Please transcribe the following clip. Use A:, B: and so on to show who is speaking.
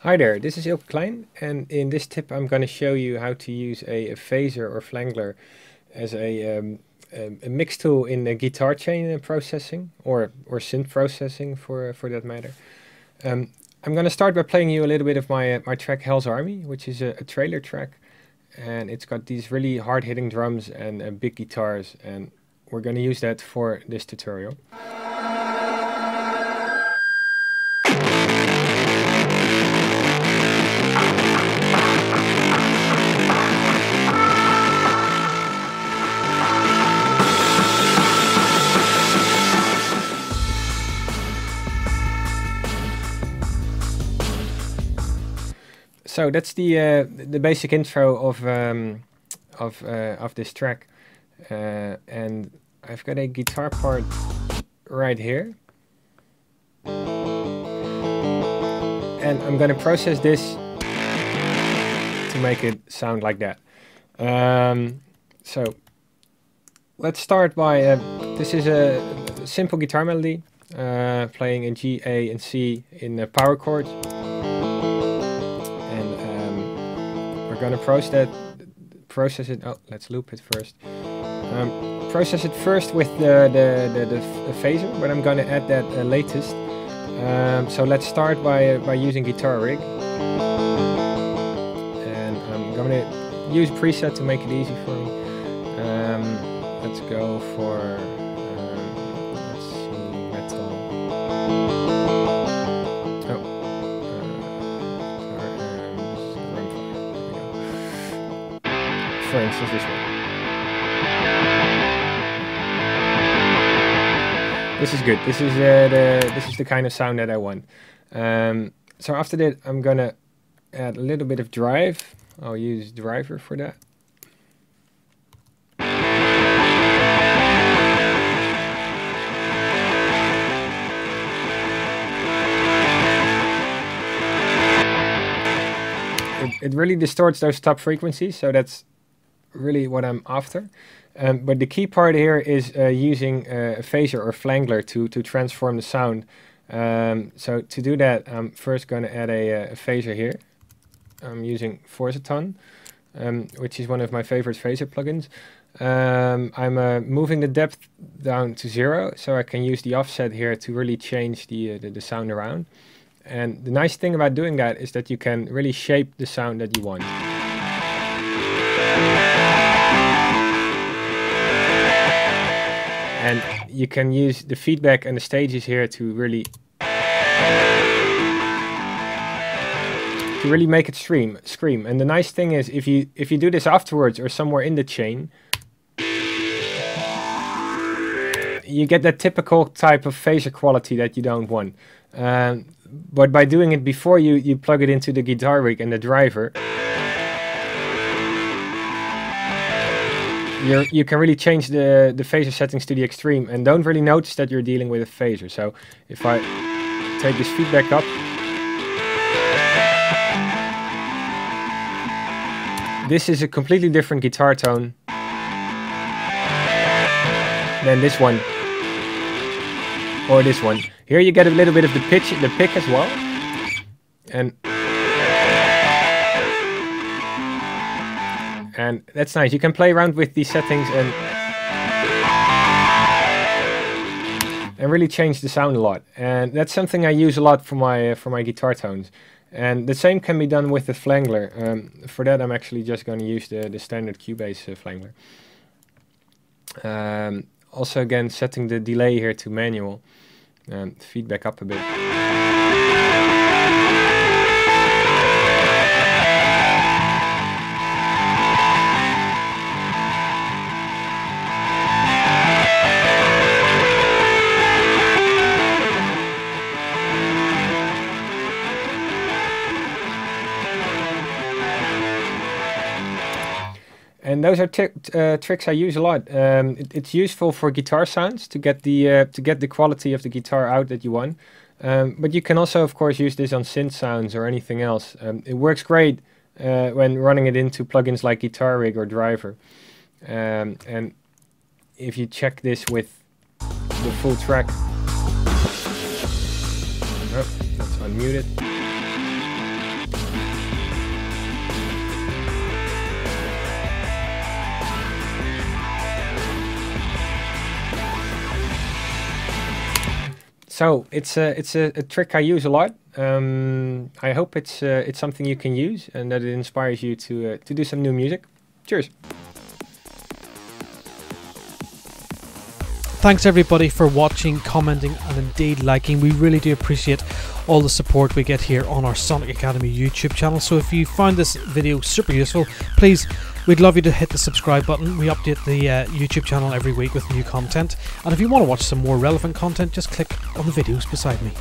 A: Hi there, this is Eelke Kleijn, and in this tip I'm going to show you how to use a phaser or flangler as a mix tool in guitar chain processing or synth processing for that matter. I'm going to start by playing you a little bit of my track Hell's Army, which is a trailer track, and it's got these really hard-hitting drums and big guitars, and we're going to use that for this tutorial. So that's the basic intro of this track, and I've got a guitar part right here, and I'm going to process this to make it sound like that. So let's start by this is a simple guitar melody, playing in G, A, and C in power chords. We're going to process it. Oh, let's loop it first. Process it first with the phaser, but I'm going to add that latest. So let's start by using guitar rig, and I'm going to use preset to make it easy for me. Let's go for let's see, metal. For instance, this one. This is good. This is the kind of sound that I want. So after that, I'm gonna add a little bit of drive. I'll use driver for that. It really distorts those top frequencies, so that's really what I'm after. But the key part here is using a phaser or flangler to transform the sound. So to do that, I'm first going to add a phaser here. I'm using Forzaton, which is one of my favorite phaser plugins. I'm moving the depth down to 0, so I can use the offset here to really change the sound around. And the nice thing about doing that is that you can really shape the sound that you want. And you can use the feedback and the stages here to really make it scream. And the nice thing is, if you do this afterwards or somewhere in the chain, you get that typical type of phaser quality that you don't want. But by doing it before you plug it into the guitar rig and the driver, you can really change the phaser settings to the extreme and don't really notice that you're dealing with a phaser. So if I take this feedback up, this is a completely different guitar tone than this one or this one. Here you get a little bit of the pitch, the pick as well, and that's nice. You can play around with these settings and really change the sound a lot. And that's something I use a lot for my guitar tones. And the same can be done with the flangler. For that, I'm actually just going to use the standard Cubase flangler. Also, again, setting the delay here to manual. Feedback up a bit. And those are tricks I use a lot. It's useful for guitar sounds to get the quality of the guitar out that you want. But you can also, of course, use this on synth sounds or anything else. It works great when running it into plugins like Guitar Rig or Driver. And if you check this with the full track, oh, let's unmute it. So it's a trick I use a lot. I hope it's something you can use and that it inspires you to do some new music. Cheers.
B: Thanks everybody for watching, commenting, and indeed liking. We really do appreciate all the support we get here on our Sonic Academy YouTube channel. So if you found this video super useful, please, we'd love you to hit the subscribe button. We update the YouTube channel every week with new content. And if you want to watch some more relevant content, just click on the videos beside me.